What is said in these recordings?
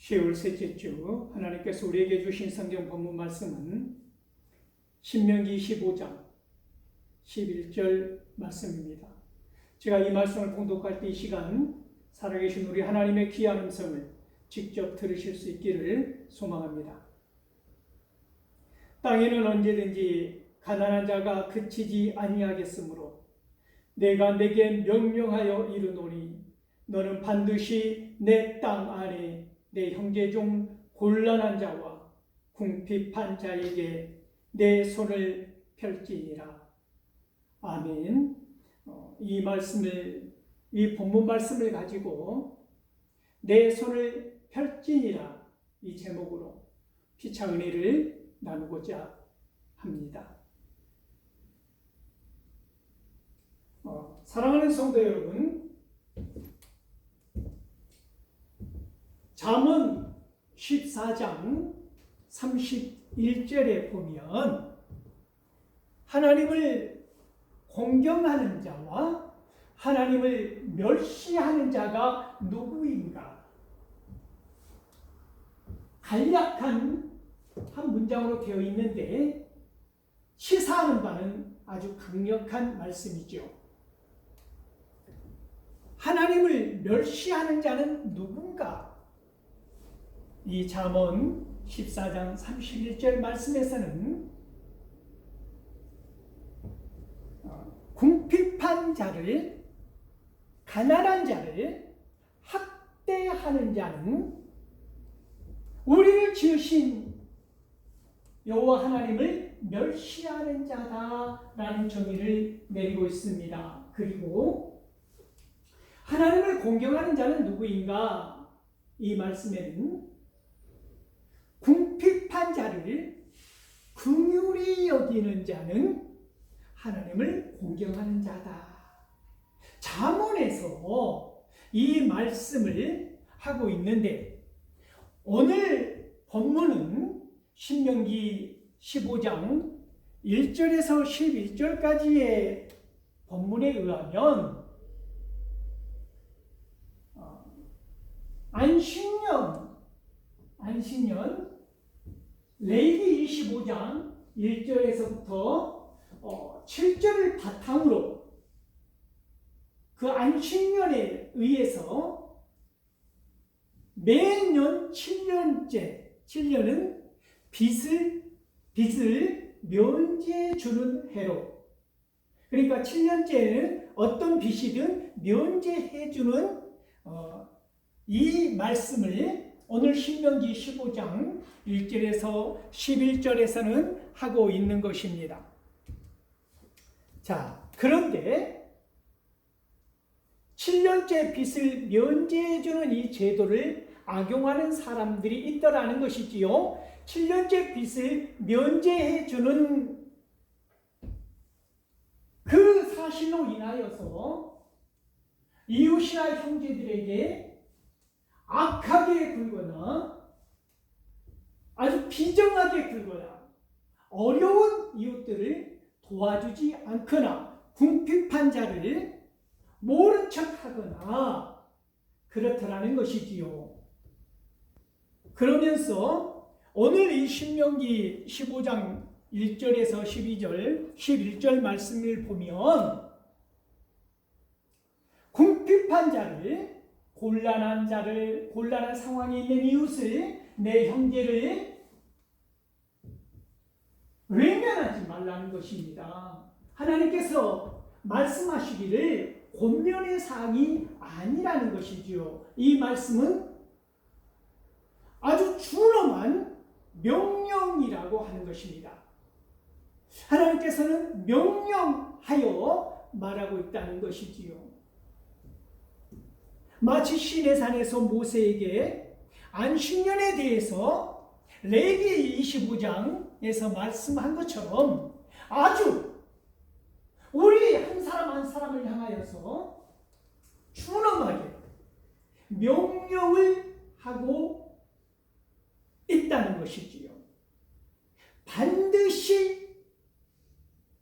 10월 셋째 주 하나님께서 우리에게 주신 성경 본문 말씀은 신명기 15장 11절 말씀입니다. 제가 이 말씀을 봉독할 때 이 시간 살아계신 우리 하나님의 귀한 음성을 직접 들으실 수 있기를 소망합니다. 땅에는 언제든지 가난한 자가 그치지 아니하겠으므로 내가 내게 명령하여 이르노니 너는 반드시 내 땅 안에 내 형제 중 곤란한 자와 궁핍한 자에게 내 손을 펼지니라. 아멘. 이 본문 말씀을 가지고 내 손을 펼지니라 이 제목으로 피차 은혜를 나누고자 합니다. 사랑하는 성도 여러분, 잠언 14장 31절에 보면 하나님을 공경하는 자와 하나님을 멸시하는 자가 누구인가? 간략한 한 문장으로 되어 있는데 시사하는 바는 아주 강력한 말씀이죠. 하나님을 멸시하는 자는 누군가? 이 잠언 14장 31절 말씀에서는 궁핍한 자를, 가난한 자를 학대하는 자는 우리를 지으신 여호와 하나님을 멸시하는 자다라는 정의를 내리고 있습니다. 그리고 하나님을 공경하는 자는 누구인가? 이 말씀에는 궁핍한 자를 긍휼히 여기는 자는 하나님을 공경하는 자다. 잠언에서 이 말씀을 하고 있는데 오늘 본문은 신명기 15장 1절에서 11절까지의 본문에 의하면 안식년 레위기 25장 1절에서부터 7절을 바탕으로 그 안식년에 의해서 매년 7년은 빚을 면제해 주는 해로, 그러니까 7년째는 어떤 빚이든 면제해 주는 이 말씀을 오늘 신명기 15장 1절에서 11절에서는 하고 있는 것입니다. 자, 그런데 7년째 빚을 면제해 주는 이 제도를 악용하는 사람들이 있더라는 것이지요. 7년째 빚을 면제해 주는 그 사실로 인하여서 이웃이나 형제들에게 악하게 굴거나 아주 비정하게 굴거나 어려운 이웃들을 도와주지 않거나 궁핍한 자를 모른 척하거나 그렇더라는 것이지요. 그러면서 오늘 이 신명기 15장 1절에서 11절 말씀을 보면 궁핍한 자를, 곤란한 상황에 있는 이웃을, 내 형제를 외면하지 말라는 것입니다. 하나님께서 말씀하시기를 권면의 사항이 아니라는 것이지요. 이 말씀은 아주 준엄한 명령이라고 하는 것입니다. 하나님께서는 명령하여 말하고 있다는 것이지요. 마치 시내산에서 모세에게 안식년에 대해서 레위기 25장에서 말씀한 것처럼 아주 우리 한 사람 한 사람을 향하여서 준엄하게 명령을 하고 있다는 것이지요. 반드시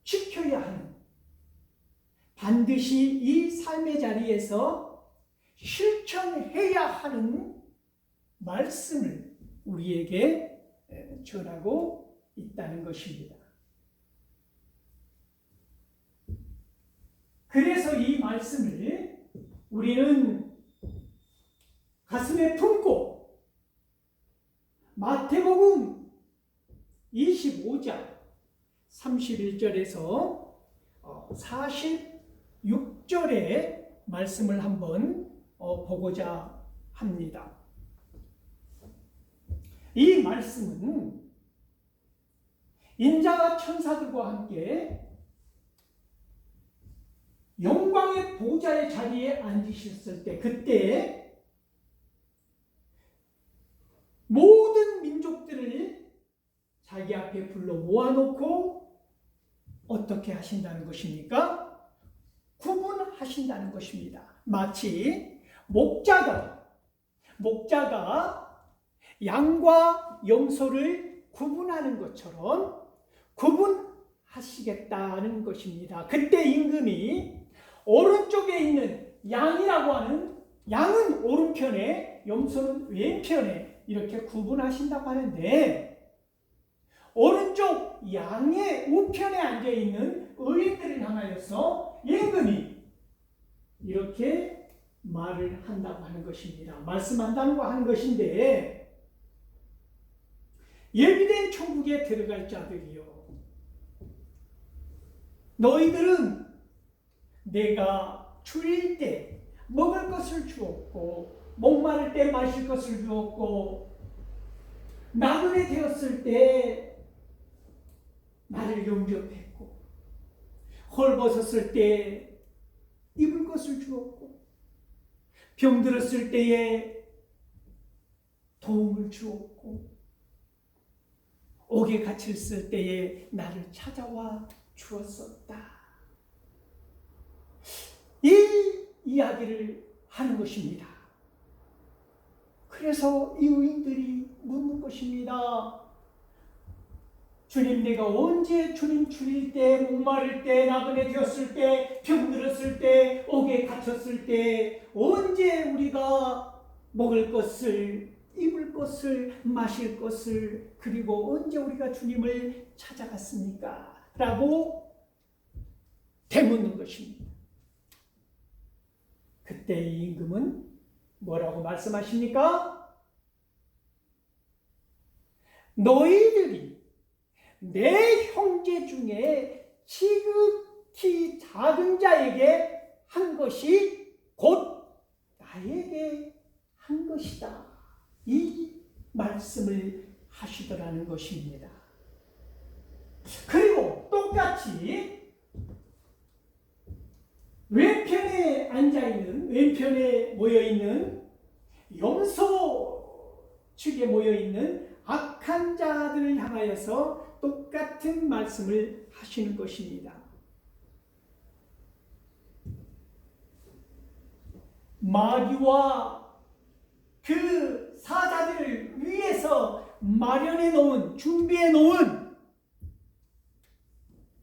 지켜야 하는, 반드시 이 삶의 자리에서 실천해야 하는 말씀을 우리에게 전하고 있다는 것입니다. 그래서 이 말씀을 우리는 가슴에 품고 마태복음 25장 31절에서 46절의 말씀을 한번 보고자 합니다. 이 말씀은 인자가 천사들과 함께 영광의 보좌의 자리에 앉으셨을 때, 그때 모든 민족들을 자기 앞에 불러 모아놓고 어떻게 하신다는 것입니까? 구분하신다는 것입니다. 마치 목자가 양과 염소를 구분하는 것처럼 구분하시겠다는 것입니다. 그때 임금이 오른쪽에 있는 양이라고 하는, 양은 오른편에 염소는 왼편에 이렇게 구분하신다고 하는데, 오른쪽 양의 우편에 앉아있는 의인들을 향하여서 임금이 이렇게 말을 한다고 하는 것입니다. 말씀한다고 하는 것인데, 예비된 천국에 들어갈 자들이요, 너희들은 내가 줄일 때 먹을 것을 주었고, 목마를 때 마실 것을 주었고, 나그네 되었을 때 나를 영접했고, 헐벗었을 때 입을 것을 주었고, 병들었을 때에 도움을 주었고, 옥에 갇혔을 때에 나를 찾아와 주었었다. 이 이야기를 하는 것입니다. 그래서 이 의인들이 묻는 것입니다. 주님, 내가 언제 주님 줄일 때, 목마를 때, 나그네 되었을 때, 병들었을 때, 옥에 갇혔을 때, 언제 우리가 먹을 것을, 입을 것을, 마실 것을, 그리고 언제 우리가 주님을 찾아갔습니까? 라고 되묻는 것입니다. 그때 이 임금은 뭐라고 말씀하십니까? 너희들이 내 형제 중에 지극히 작은 자에게 한 것이 곧 나에게 한 것이다. 이 말씀을 하시더라는 것입니다. 그리고 똑같이 왼편에 앉아있는, 왼편에 모여있는, 염소 측에 모여있는 악한 자들을 향하여서 똑같은 말씀을 하시는 것입니다. 마귀와 그 사자들을 위해서 마련해 놓은, 준비해 놓은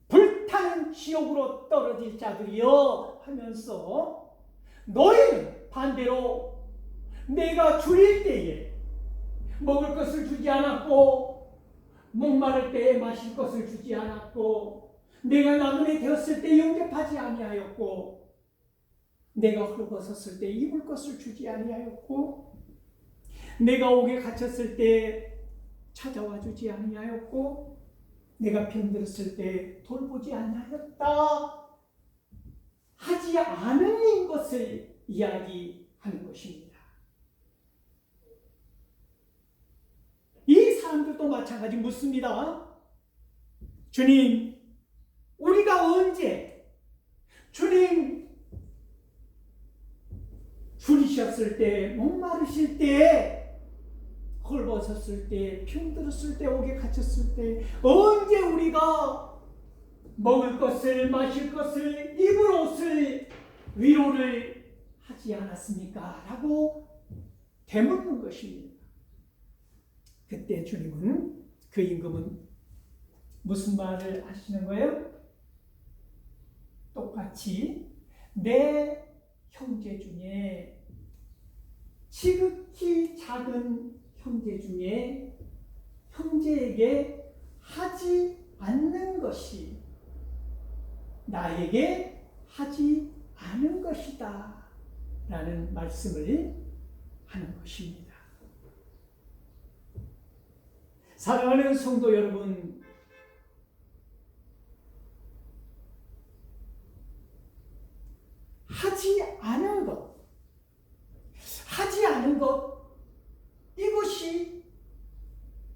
불타는 지옥으로 떨어질 자들이여 하면서, 너희는 반대로 내가 줄일 때에 먹을 것을 주지 않았고, 목마를 때에 마실 것을 주지 않았고, 내가 나그네 되었을 때 영접하지 아니하였고, 내가 헐벗었을 때 입을 것을 주지 아니하였고, 내가 옥에 갇혔을 때 찾아와 주지 아니하였고, 내가 병들었을 때 돌보지 아니하였다 하지 않은 것을 이야기하는 것입니다. 이 사람들도 마찬가지 묻습니다. 주님, 우리가 언제 주님 줄이셨을 때, 목마르실 때, 헐벗었을 때, 병들었을 때, 옥에 갇혔을 때, 언제 우리가 먹을 것을, 마실 것을, 입을 옷을, 위로를 하지 않았습니까? 라고 되묻는 것입니다. 그때 주님은, 그 임금은 무슨 말을 하시는 거예요? 똑같이 내 형제 중에 지극히 작은 형제 중에 형제에게 하지 않는 것이 나에게 하지 않은 것이다 라는 말씀을 하는 것입니다. 사랑하는 성도 여러분, 하지 않은 것, 이것이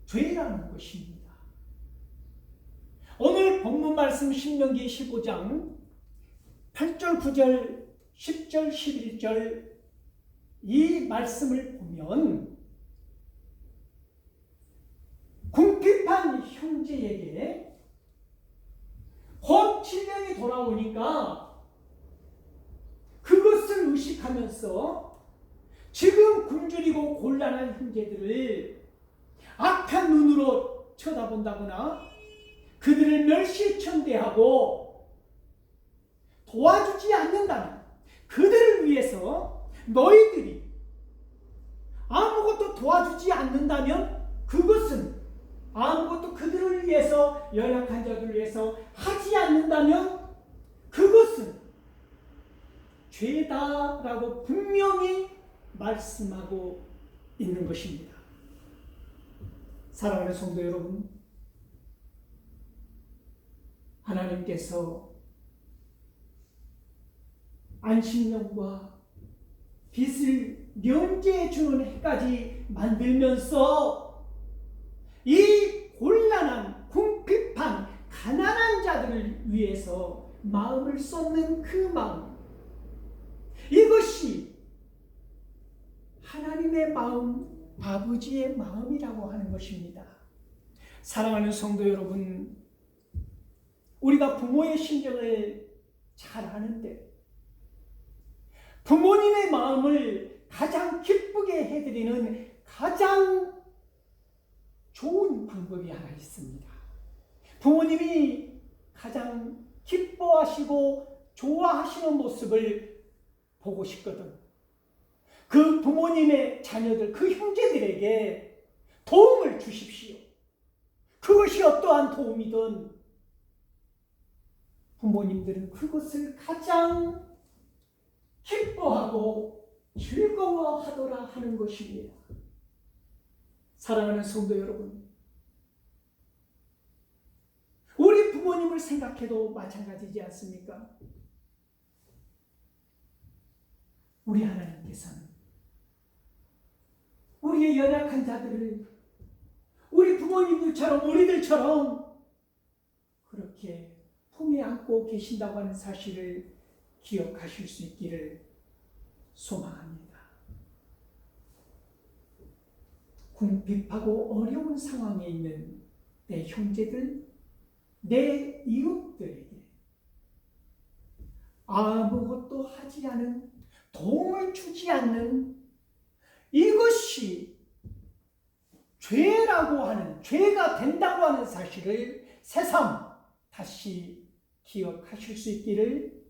죄라는 것입니다. 오늘 본문 말씀 신명기 15장 8절, 9절, 10절, 11절 이 말씀을 보면 궁핍한 형제에게 곧 질병이 돌아오니까 그것을 의식하면서 지금 굶주리고 곤란한 형제들을 악한 눈으로 쳐다본다거나 그들을 멸시천대하고 도와주지 않는다면, 그들을 위해서 너희들이 아무것도 도와주지 않는다면, 그것은 아무것도 그들을 위해서, 연약한 자들을 위해서 하지 않는다면 그것은 죄다라고 분명히 말씀하고 있는 것입니다. 사랑하는 성도 여러분, 하나님께서 안식년과 빛을 면제해 주는 해까지 만들면서 이 곤란한, 궁핍한, 가난한 자들을 위해서 마음을 쏟는 그 마음, 이것이 하나님의 마음, 아버지의 마음이라고 하는 것입니다. 사랑하는 성도 여러분, 우리가 부모의 심정을 잘 아는데 부모님의 마음을 가장 기쁘게 해드리는 가장 좋은 방법이 하나 있습니다. 부모님이 가장 기뻐하시고 좋아하시는 모습을 보고 싶거든. 그 부모님의 자녀들, 그 형제들에게 도움을 주십시오. 그것이 어떠한 도움이든 부모님들은 그것을 가장 기뻐하고 즐거워하더라 하는 것입니다. 사랑하는 성도 여러분, 우리 부모님을 생각해도 마찬가지지 않습니까? 우리 하나님께서는 우리의 연약한 자들을 우리 부모님들처럼, 우리들처럼 그렇게 품에 안고 계신다고 하는 사실을 기억하실 수 있기를 소망합니다. 궁핍하고 어려운 상황에 있는 내 형제들, 내 이웃들에게 아무것도 하지 않은, 도움을 주지 않는 이것이 죄라고 하는, 죄가 된다고 하는 사실을 새삼 다시 기억하실 수 있기를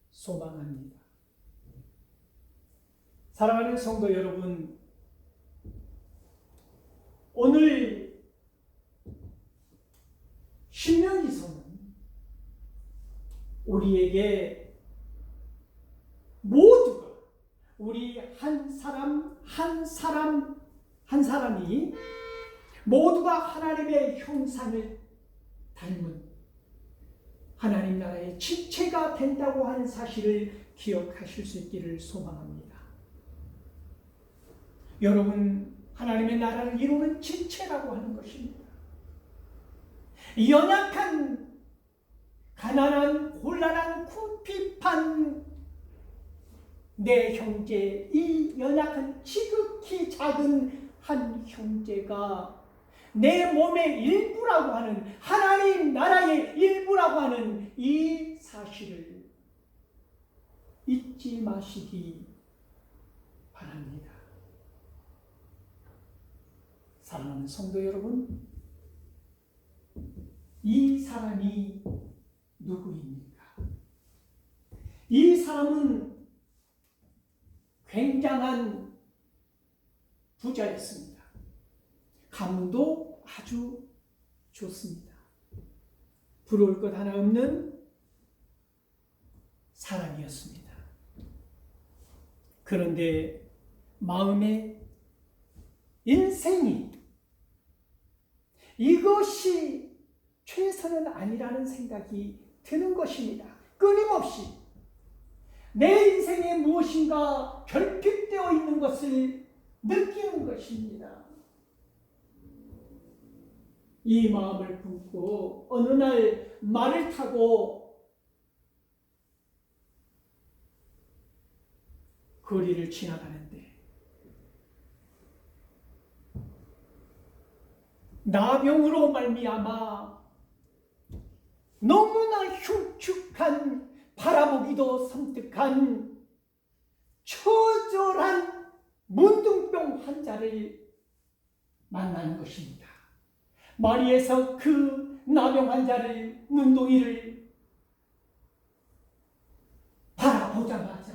소망합니다. 사랑하는 성도 여러분, 오늘 신명기서는 우리에게 모두가, 우리 한 사람이 모두가 하나님의 형상을 닮은 하나님 나라의 지체가 된다고 하는 사실을 기억하실 수 있기를 소망합니다. 여러분, 하나님의 나라를 이루는 지체라고 하는 것입니다. 연약한, 가난한, 곤란한, 궁핍한 내 형제, 이 연약한 지극히 작은 한 형제가 내 몸의 일부라고 하는, 하나님 나라의 일부라고 하는 이 사실을 잊지 마시기 바랍니다. 사랑하는 성도 여러분, 이 사람이 누구입니까? 이 사람은 굉장한 부자였습니다. 가문도 아주 좋습니다. 부러울 것 하나 없는 사람이었습니다. 그런데 마음에 인생이 이것이 최선은 아니라는 생각이 드는 것입니다. 끊임없이 내 인생에 무엇인가 결핍되어 있는 것을 느끼는 것입니다. 이 마음을 품고 어느 날 말을 타고 거리를 지나가는데 나병으로 말미암아 너무나 흉측한 바라보기도 섬뜩한 처절한 문둥병 환자를 만나는 것입니다. 마리에서 그 나병 환자를 눈동이를 바라보자마자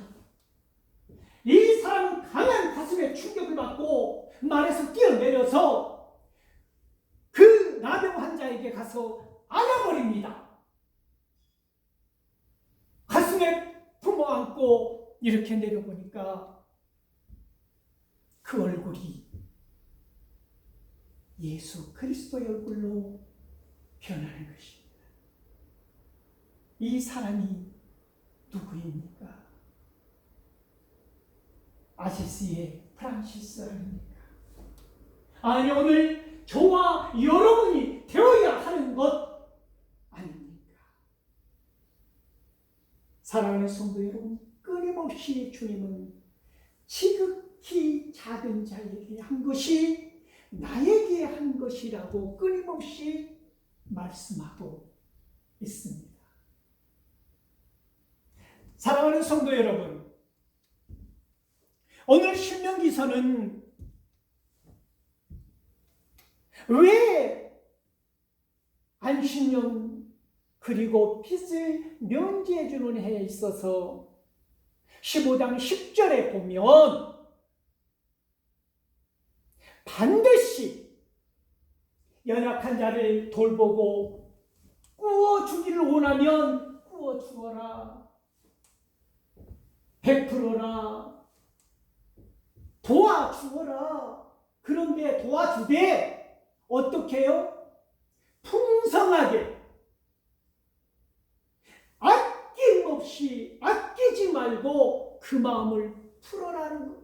이 사람은 강한 가슴에 충격을 받고 말에서 뛰어내려서 그 나병 환자에게 가서 안아버립니다. 가슴에 품어안고 이렇게 내려보니까 그 얼굴이 예수 그리스도의 얼굴로 변하는 것입니다. 이 사람이 누구입니까? 아시시의 프란시스 아닙니까? 아니, 오늘 저와 여러분이 되어야 하는 것 아닙니까? 사랑하는 성도 여러분, 끊임없이 주님은 지극히 작은 자에게 한 것이 나에게 한 것이라고 끊임없이 말씀하고 있습니다. 사랑하는 성도 여러분, 오늘 신명기서는 왜 안식년 그리고 빚을 면제해 주는 해에 있어서 15장 10절에 보면 반드시 연약한 자를 돌보고 꾸어주기를 원하면 꾸어주어라, 베풀어라, 도와주어라. 그런데 도와주되 어떻게 해요? 풍성하게, 아낌없이, 아끼지 말고 그 마음을 풀어라는 것.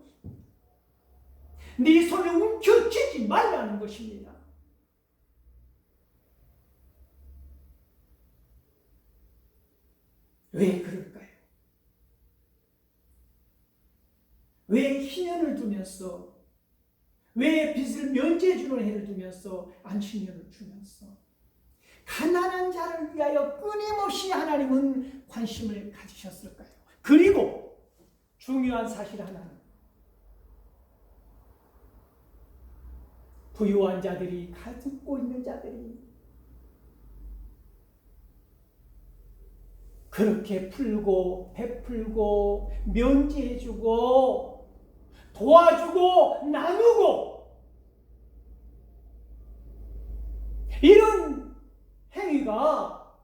네 손에 움켜쥐지 말라는 것입니다. 왜 그럴까요? 왜 희년을 두면서, 왜 빚을 면제해 주는 해를 두면서 안식년을 주면서 가난한 자를 위하여 끊임없이 하나님은 관심을 가지셨을까요? 그리고 중요한 사실 하나는 부유한 자들이, 가지고 있는 자들이 그렇게 풀고 베풀고 면제해주고 도와주고 나누고 이런 행위가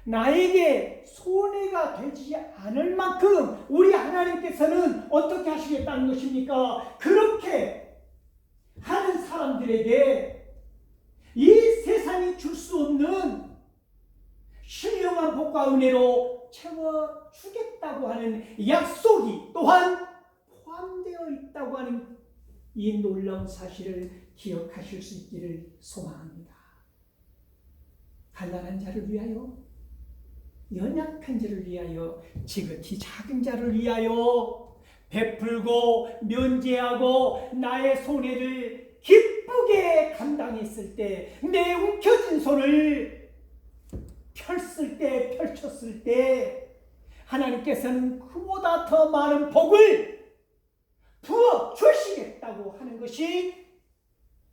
나에게 손해가 되지 않을 만큼 우리 하나님께서는 어떻게 하시겠다는 것입니까? 그렇게 하는 사람들에게 이 세상이 줄 수 없는 신령한 복과 은혜로 채워주겠다고 하는 약속이 또한 포함되어 있다고 하는 이 놀라운 사실을 기억하실 수 있기를 소망합니다. 가난한 자를 위하여, 연약한 자를 위하여, 지극히 작은 자를 위하여 베풀고 면제하고 나의 손해를 기쁘게 감당했을 때, 내 움켜진 손을 펼쳤을 때 하나님께서는 그보다 더 많은 복을 부어 주시겠다고 하는 것이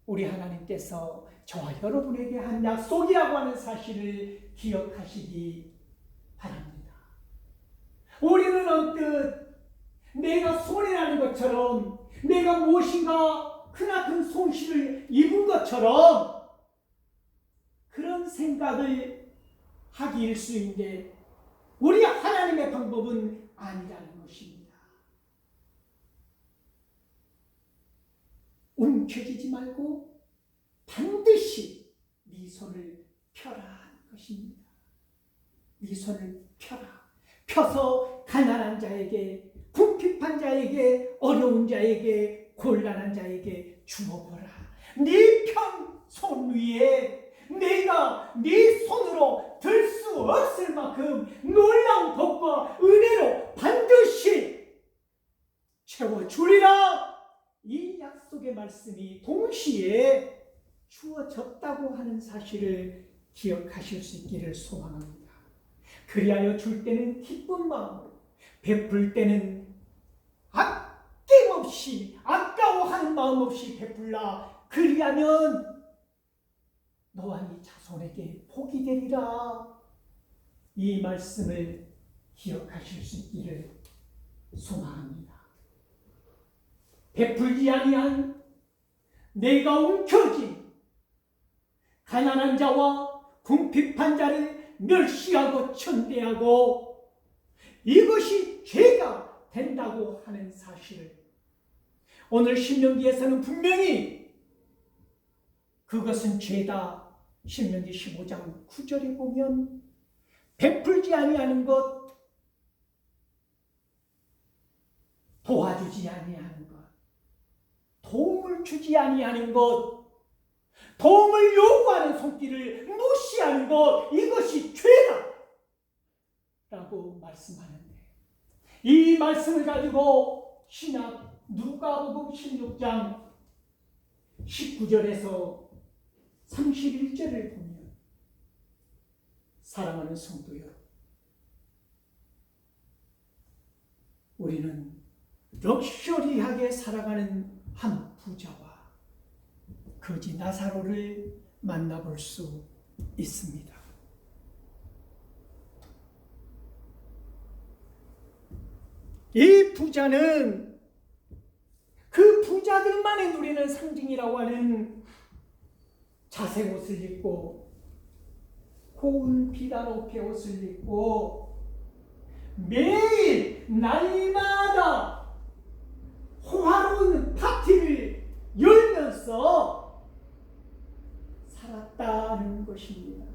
우리 하나님께서 저와 여러분에게 한 약속이라고 하는 사실을 기억하시기 바랍니다. 우리는 언뜻 내가 손해나는 것처럼 내가 무엇인가 크나큰 손실을 입은 것처럼 그런 생각을 하기 일쑤인데 우리 하나님의 방법은 아니라는 것입니다. 움켜쥐지 말고 반드시 네 손을 펴라 하는 것입니다. 네 손을 펴라. 펴서 가난한 자에게, 궁핍한 자에게, 어려운 자에게, 곤란한 자에게 주어보라. 네 편 손 위에 내가 네 손으로 들 수 없을 만큼 놀라운 복과 은혜로 반드시 채워주리라. 이 약속의 말씀이 동시에 주어졌다고 하는 사실을 기억하실 수 있기를 소망합니다. 그리하여 줄 때는 기쁜 마음으로, 베풀 때는 아낌없이, 아까워하는 마음 없이 베풀라. 그리하면 너와 네 자손에게 복이 되리라. 이 말씀을 기억하실 수 있기를 소망합니다. 베풀지 아니한, 내가 움켜쥔 가난한 자와 궁핍한 자를 멸시하고 천대하고 이것이 죄가 된다고 하는 사실을 오늘 신명기에서는 분명히 그것은 죄다. 신명기 15장 9절에 보면 베풀지 아니하는 것, 도와주지 아니하는 것, 도움을 주지 아니하는 것, 도움을 요구하는 손길을 무시하는 것, 이것이 죄다 라고 말씀하는데, 이 말씀을 가지고 신약 누가복음 16장 19절에서 31절을 보면, 사랑하는 성도 여러분, 우리는 럭셔리하게 살아가는 한 부자와 거지 나사로를 만나볼 수 있습니다. 이 부자는 그 부자들만이 누리는 상징이라고 하는 자색 옷을 입고 고운 비단 옷의 옷을 입고 매일 날마다 호화로운 파티를 열면서 살았다는 것입니다.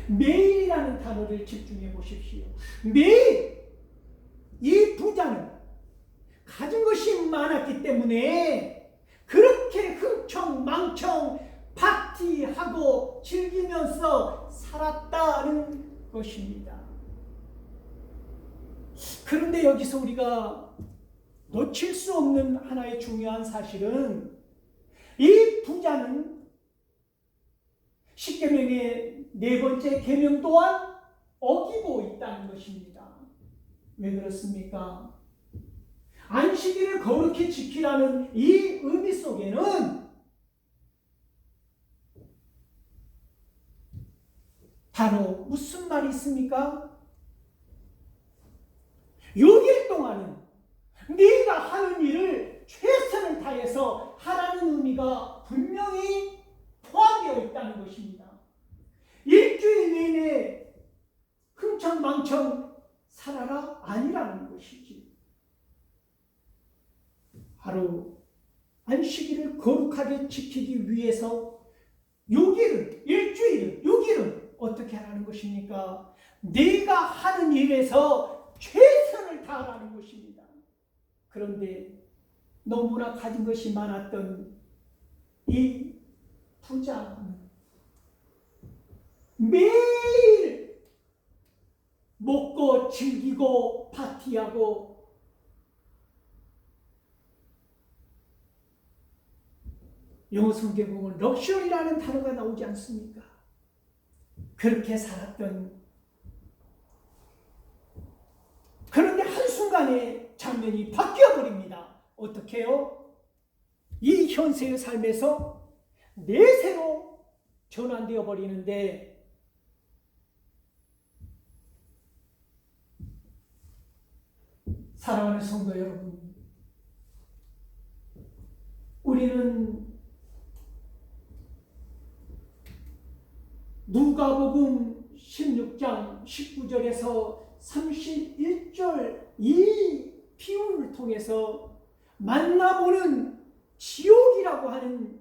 매일이라는 단어를 집중해 보십시오. 매일 이 부자는 가진 것이 많았기 때문에 그렇게 흥청망청 파티하고 즐기면서 살았다는 것입니다. 그런데 여기서 우리가 놓칠 수 없는 하나의 중요한 사실은 이 부자는 십계명의 네 번째 계명 또한 어기고 있다는 것입니다. 왜 그렇습니까? 안식일을 거룩히 지키라는 이 의미 속에는 바로 무슨 말이 있습니까? 6일 동안은 네가 하는 일을 최선을 다해서 하라는 의미가 분명히 포함되어 있다는 것입니다. 일주일 내내 흥청망청 살아라 아니라는 것이지. 바로 안식일을 거룩하게 지키기 위해서 6일은, 일주일은, 6일은 어떻게 하라는 것입니까? 네가 하는 일에서 최선을 다하라는 것입니다. 그런데 너무나 가진 것이 많았던 이 부자는 매일 먹고 즐기고 파티하고 영어 성경에 보면 럭셔리라는 단어가 나오지 않습니까? 그렇게 살았던, 그런데 한순간에 장면이 바뀌어버립니다. 어떻게 해요? 이 현세의 삶에서 내세로 전환되어 버리는데, 사랑하는 성도 여러분, 우리는 누가복음 16장 19절에서 31절 이 비유를 통해서 만나보는 지옥이라고 하는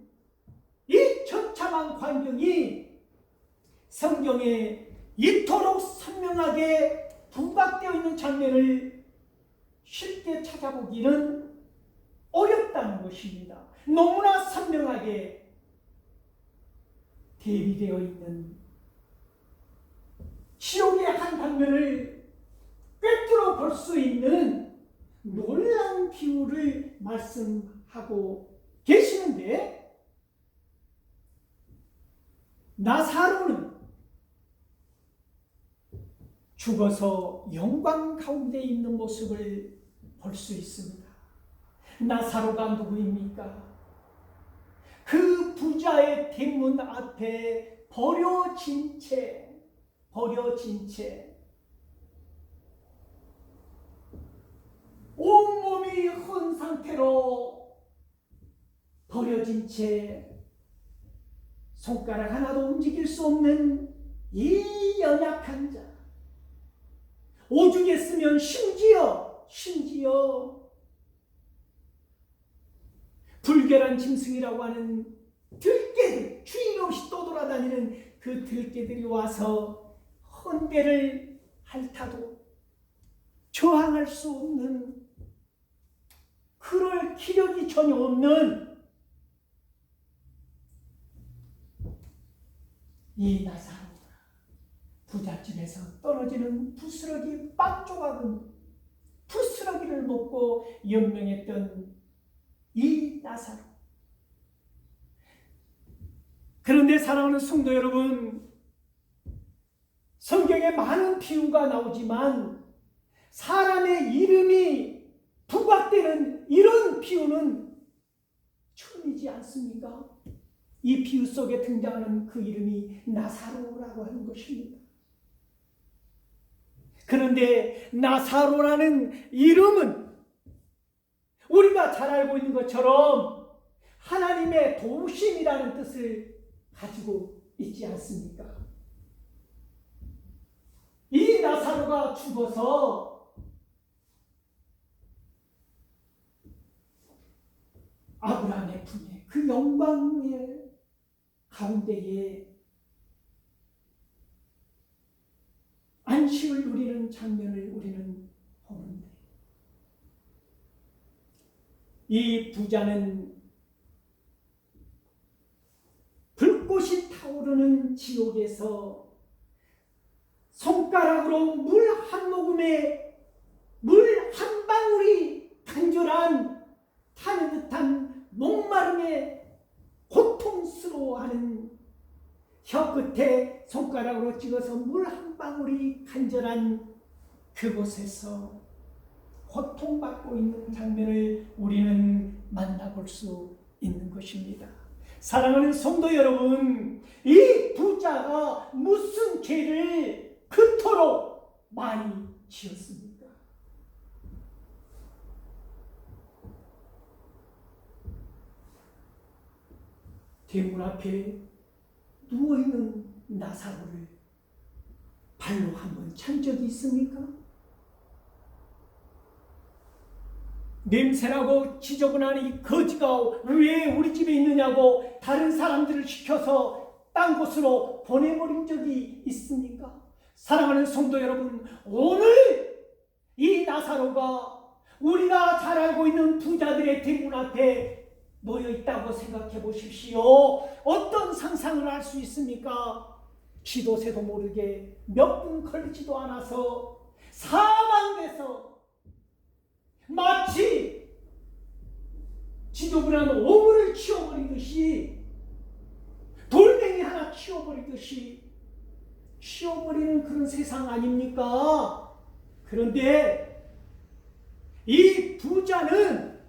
이 처참한 광경이 성경에 이토록 선명하게 부각되어 있는 장면을 쉽게 찾아보기는 어렵다는 것입니다. 너무나 선명하게 대비되어 있는 지옥의 한 장면을 꿰뚫어 볼 수 있는 놀라운 비유를 말씀하고 계시는데, 나사로는 죽어서 영광 가운데 있는 모습을 볼 수 있습니다. 나사로가 누구입니까? 그 부자의 대문 앞에 버려진 채 온몸이 헌 상태로 버려진 채 손가락 하나도 움직일 수 없는 이 연약한 자, 오죽했으면 심지어 불결한 짐승이라고 하는 들개들, 주인 없이 떠돌아다니는 그 들개들이 와서 헌배를 핥아도 저항할 수 없는, 그럴 기력이 전혀 없는 이 나사로가 부잣집에서 떨어지는 부스러기 빵 조각은 부스러기를 먹고 연명했던 이 나사로. 그런데 사랑하는 성도 여러분, 성경에 많은 비유가 나오지만 사람의 이름이 부각되는 이런 비유는 처음이지 않습니까? 이 비유 속에 등장하는 그 이름이 나사로라고 하는 것입니다. 그런데 나사로라는 이름은 우리가 잘 알고 있는 것처럼 하나님의 도우심이라는 뜻을 가지고 있지 않습니까? 이 나사로가 죽어서 아브라함의 품에 그 영광의 가운데에 안식을 누리는 장면을 우리는 보는데, 이 부자는 불꽃이 타오르는 지옥에서 손가락으로 물 한 모금에 물 한 방울이 간절한 타는 듯한 목마름에 고통스러워하는 혀끝에 손가락으로 찍어서 물 한 방울이 간절한 그곳에서 고통받고 있는 장면을 우리는 만나볼 수 있는 것입니다. 사랑하는 성도 여러분, 이 부자가 무슨 죄를 그토록 많이 지었습니까? 대문 앞에 누워있는 나사로를 발로 한번 찬 적이 있습니까? 냄새나고 지저분한 이 거지가 왜 우리 집에 있느냐고 다른 사람들을 시켜서 딴 곳으로 보내버린 적이 있습니까? 사랑하는 성도 여러분, 오늘 이 나사로가 우리가 잘 알고 있는 부자들의 대문 앞에 놓여 있다고 생각해 보십시오. 어떤 상상을 할 수 있습니까? 지도 새도 모르게 몇 분 걸리지도 않아서 사망돼서 마치 지저분한 오물을 치워버리듯이, 돌멩이 하나 치워버리듯이 치워버리는 그런 세상 아닙니까? 그런데 이 부자는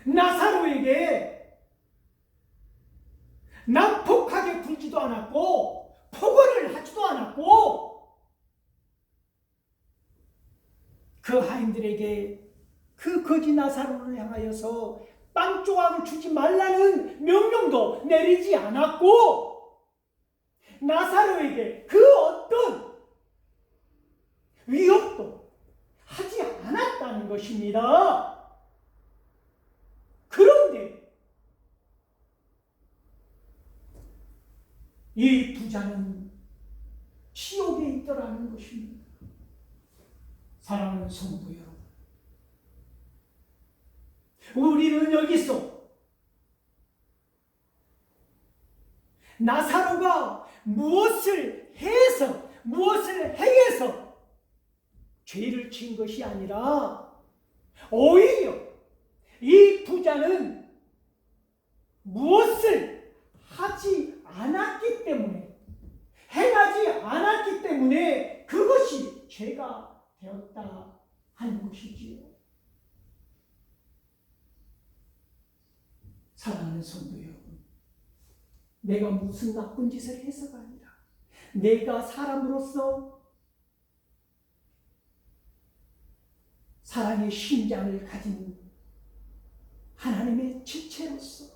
나사로에게 난폭하게 굴지도 않았고 폭언을 하지도 않았고, 그 하인들에게 그 거지 나사로를 향하여서 빵 조각을 주지 말라는 명령도 내리지 않았고 나사로에게 그 어떤 위협도 하지 않았다는 것입니다. 그런데 이 부자는 지옥에 있더라는 것입니다. 사랑하는 성도 여러분, 우리는 여기서 나사로가 무엇을 해서 무엇을 행해서 죄를 진 것이 아니라 오히려 이 부자는 무엇을 하지 않았기 때문에 행하지 않았기 때문에 그것이 죄가 되었다 하는 것이지요. 사랑하는 성도 여러분, 내가 무슨 나쁜 짓을 해서가 아니라 내가 사람으로서 사랑의 심장을 가진 하나님의 지체로서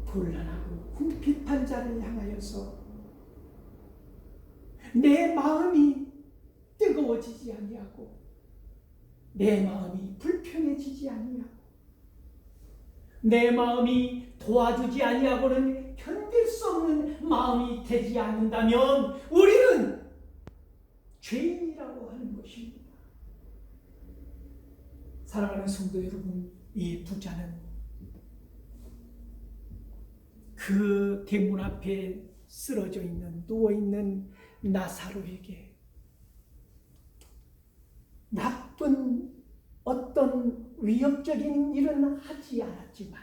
곤란하고 궁핍한 자를 향하여서 내 마음이 뜨거워지지 아니하고 내 마음이 불편해지지 아니하고 내 마음이 도와주지 아니하고는 견딜 수 없는 마음이 되지 않는다면 우리는 죄인이라고 하는 것입니다. 사랑하는 성도 여러분, 이 부자는 그 대문 앞에 쓰러져 있는 누워있는 나사로에게 나쁜 어떤 위협적인 일은 하지 않았지만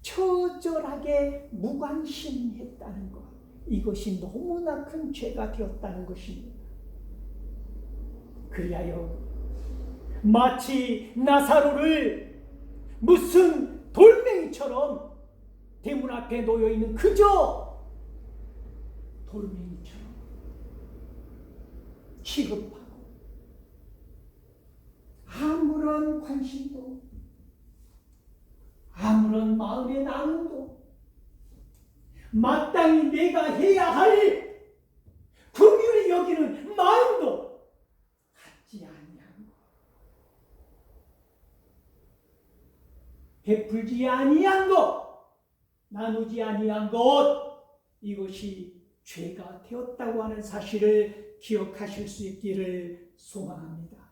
처절하게 무관심했다는 것, 이것이 너무나 큰 죄가 되었다는 것입니다. 그리하여 마치 나사로를 무슨 돌멩이처럼 대문 앞에 놓여있는 그저 돌멩이처럼 취급하고 아무런 관심도 아무런 마음의 나눔도 마땅히 내가 해야 할 긍휼히 여기는 마음도 갖지 아니한 것, 베풀지 아니한 것, 나누지 아니한 것, 이것이 죄가 되었다고 하는 사실을 기억하실 수 있기를 소망합니다.